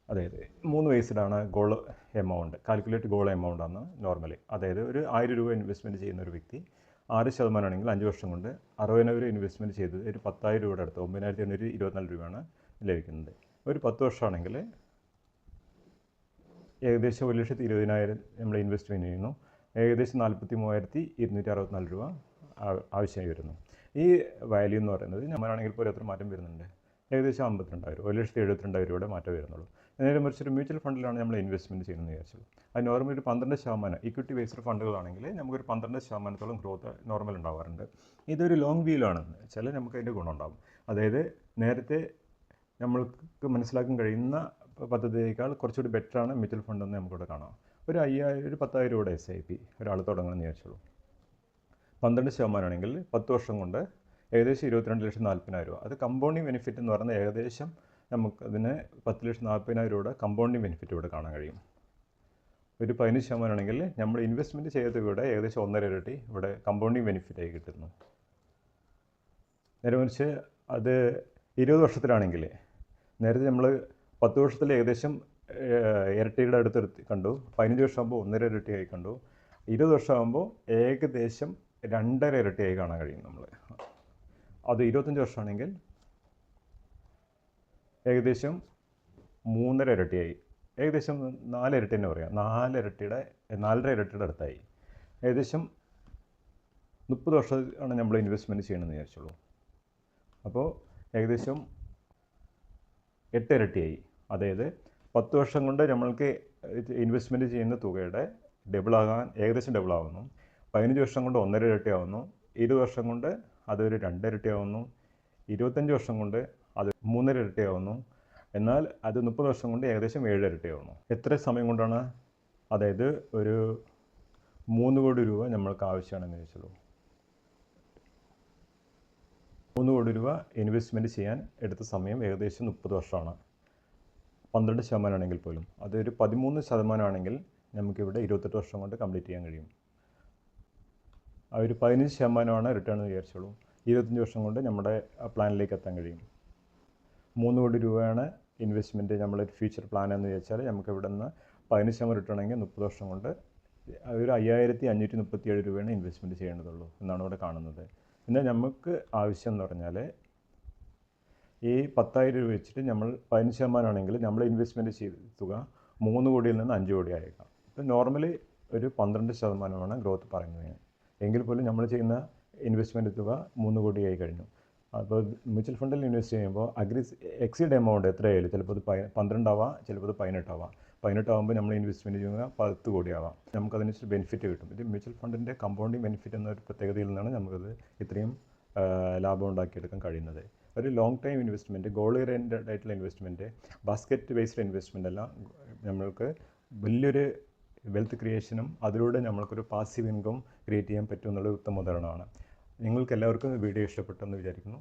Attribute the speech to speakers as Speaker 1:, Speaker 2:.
Speaker 1: അതായത് 3 വയസ്സിലാണ് goal amount calculate goal amount ആണ് നോർമലി. അതായത് ഒരു 1000 രൂപ ഇൻവെസ്റ്റ്മെൻറ്റ് ചെയ്യുന്ന ഒരു വ്യക്തി 6% ആണെങ്കിൽ 5 വർഷം കൊണ്ട് 60,000 ഇൻവെസ്റ്റ്മെൻറ്റ് ചെയ്ത് ഒരു 10,000 രൂപയുടെ അടുത്ത് 9,824 രൂപയാണ് ലഭിക്കുന്നത്. ഒരു 10 വർഷമാണെങ്കിൽ ഏകദേശം 1,20,000 നമ്മൾ ഇൻവെസ്റ്റ്മെൻറ്റ് ചെയ്യുന്നു. ഏകദേശം 43,264 രൂപ ആവശ്യമായി വരുന്നു. ഈ വാല്യൂ എന്ന് പറയുന്നത് നമ്മളാണെങ്കിൽ ഇപ്പോൾ എത്ര മാറ്റം വരുന്നുണ്ട്? ഏകദേശം 52,000 1,72,000 രൂപയുടെ മാറ്റം വരുന്നുള്ളൂ. നേരെ മറിച്ച് ഒരു മ്യൂച്വൽ ഫണ്ടിലാണ് നമ്മൾ ഇൻവെസ്റ്റ്മെൻറ്റ് ചെയ്യുന്നത് വിചാരിച്ചത്. അത് നോർമൽ ഒരു 12% ഇക്വിറ്റി ബേസ്ഡ് ഫണ്ടുകളാണെങ്കിൽ നമുക്കൊരു 12% ഗ്രോത്ത് നോർമൽ ഉണ്ടാവാറുണ്ട്. ഇതൊരു ലോങ് വ്യൂയിലാണെന്ന് വെച്ചാൽ നമുക്ക് അതിൻ്റെ ഗുണമുണ്ടാകും. അതായത് നേരത്തെ നമ്മൾക്ക് മനസ്സിലാക്കാൻ കഴിയുന്ന പദ്ധതിയേക്കാൾ കുറച്ചുകൂടി ബെറ്ററാണ് മ്യൂച്വൽ ഫണ്ട് എന്ന് നമുക്കിവിടെ കാണാം. ഒരു 10,000 രൂപയുടെ SIP ഒരാൾ തുടങ്ങണമെന്ന് വിചാരിച്ചോളൂ. 12% ആണെങ്കിൽ 10 വർഷം കൊണ്ട് ഏകദേശം 22,40,000 രൂപ. അത് കമ്പൗണ്ടിങ് ബെനിഫിറ്റ് എന്ന് പറയുന്നത് ഏകദേശം നമുക്കതിന് 10,40,000 രൂപയുടെ കമ്പൗണ്ടിങ് ബെനിഫിറ്റ് ഇവിടെ കാണാൻ കഴിയും. ഒരു 15% ആണെങ്കിൽ നമ്മൾ ഇൻവെസ്റ്റ്മെൻറ്റ് ചെയ്ത ഇവിടെ ഏകദേശം 1.5 ഇരട്ടി ഇവിടെ കമ്പൗണ്ടിങ് ബെനിഫിറ്റായി കിട്ടുന്നു. നേരെ മറിച്ച് അത് 20 വർഷത്തിലാണെങ്കിൽ നേരത്തെ നമ്മൾ 10 വർഷത്തിൽ ഏകദേശം ഇരട്ടിയുടെ അടുത്ത് കണ്ടു. 15 വർഷമാകുമ്പോൾ 1.5 ഇരട്ടിയായി കണ്ടു. 20 വർഷമാകുമ്പോൾ ഏകദേശം 2.5 ഇരട്ടിയായി കാണാൻ കഴിയും നമ്മൾ. അത് 25 വർഷമാണെങ്കിൽ ഏകദേശം 3.5 ഇരട്ടിയായി, ഏകദേശം 4 ഇരട്ടി തന്നെ പറയാം. 4.5 ഇരട്ടിയുടെ അടുത്തായി. ഏകദേശം 30 വർഷമാണ് നമ്മൾ ഇൻവെസ്റ്റ്മെൻറ്റ് ചെയ്യണമെന്ന് വിചാരിച്ചോളൂ. അപ്പോൾ ഏകദേശം 8 ഇരട്ടിയായി. അതായത് 10 വർഷം കൊണ്ട് നമ്മൾക്ക് ഇൻവെസ്റ്റ്മെൻറ്റ് ചെയ്യുന്ന തുകയുടെ ഏകദേശം ഡബിൾ ആവുന്നു. 15 വർഷം കൊണ്ട് 1.5 ഇരട്ടി ആവുന്നു. 20 വർഷം കൊണ്ട് അതൊരു 2 ഇരട്ടി ആവുന്നു. 25 വർഷം കൊണ്ട് അത് 3.5 ഇരട്ടി ആവുന്നു. എന്നാൽ അത് 30 വർഷം കൊണ്ട് ഏകദേശം 7 ഇരട്ടി ആവുന്നു. എത്ര സമയം കൊണ്ടാണ്? അതായത് ഒരു 3 കോടി രൂപ നമ്മൾക്ക് ആവശ്യമാണെന്ന് ചോദിച്ചുള്ളൂ. 3 കോടി രൂപ ഇൻവെസ്റ്റ്മെൻറ്റ് ചെയ്യാൻ എടുത്ത സമയം ഏകദേശം 30 വർഷമാണ്. 12% ആണെങ്കിൽ പോലും അതൊരു 13% ആണെങ്കിൽ നമുക്കിവിടെ 28 വർഷം കൊണ്ട് കംപ്ലീറ്റ് ചെയ്യാൻ കഴിയും. ആ ഒരു 15% റിട്ടേൺ എന്ന് വിചാരിച്ചോളൂ. 25 വർഷം കൊണ്ട് നമ്മുടെ പ്ലാനിലേക്ക് എത്താൻ കഴിയും. 3 കോടി രൂപയാണ് ഇൻവെസ്റ്റ്മെൻറ്റ് നമ്മളൊരു ഫ്യൂച്ചർ പ്ലാൻ എന്ന് വിചാരിച്ചാൽ നമുക്ക് ഇവിടെ നിന്ന് 15% റിട്ടേൺ ആണെങ്കിൽ 30 വർഷം കൊണ്ട് ഒരു 5,537 രൂപയാണ് ഇൻവെസ്റ്റ്മെൻറ്റ് ചെയ്യേണ്ടതുള്ളൂ എന്നാണ് ഇവിടെ കാണുന്നത്. എന്നാൽ നമുക്ക് ആവശ്യം എന്ന് പറഞ്ഞാൽ ഈ 10,000 രൂപ വെച്ചിട്ട് നമ്മൾ 15% ആണെങ്കിൽ നമ്മൾ ഇൻവെസ്റ്റ്മെൻറ്റ് ചെയ്ത തുക 3 കോടിയിൽ നിന്ന് 5 കോടി ആയേക്കാം. ഇപ്പോൾ നോർമലി ഒരു 12% ഗ്രോത്ത് പറയുന്നത്. എങ്കിൽ പോലും നമ്മൾ ചെയ്യുന്ന ഇൻവെസ്റ്റ്മെൻറ്റ് തുക 3 കോടിയായി കഴിഞ്ഞു. അപ്പോൾ മ്യൂച്വൽ ഫണ്ടിൽ ഇൻവെസ്റ്റ് ചെയ്യുമ്പോൾ എക്സീഡ് എമൗണ്ട് എത്രയായാലും ചിലപ്പോൾ അത് 12 ആവാം, ചിലപ്പോൾ അത് 18 ആവാം. 18 ആകുമ്പോൾ നമ്മൾ ഇൻവെസ്റ്റ്മെൻറ്റ് ചെയ്യുക 10 കോടി ആവാം. നമുക്കതിനനുസരിച്ച് ബെനിഫിറ്റ് കിട്ടും. ഇത് മ്യൂച്വൽ ഫണ്ടിൻ്റെ കമ്പൗണ്ടിങ് ബെനിഫിറ്റ് എന്നൊരു പ്രത്യേകതയിൽ നിന്നാണ് നമുക്കത് ഇത്രയും ലാഭം ഉണ്ടാക്കിയെടുക്കാൻ കഴിയുന്നത്. ഒരു long time investment, goal oriented ആയിട്ടുള്ള ഇൻവെസ്റ്റ്മെൻറ്റ്, ബാസ്ക്കറ്റ് ബേസ്ഡ് ഇൻവെസ്റ്റ്മെൻ്റ് എല്ലാം നമ്മൾക്ക് വലിയൊരു വെൽത്ത് ക്രിയേഷനും അതിലൂടെ നമ്മൾക്കൊരു പാസീവ് ഇൻകം ക്രിയേറ്റ് ചെയ്യാൻ പറ്റും എന്നുള്ളത് ഉത്തമ ഉദാഹരണമാണ്. നിങ്ങൾക്ക് എല്ലാവർക്കും വീഡിയോ ഇഷ്ടപ്പെട്ടെന്ന് വിചാരിക്കുന്നു.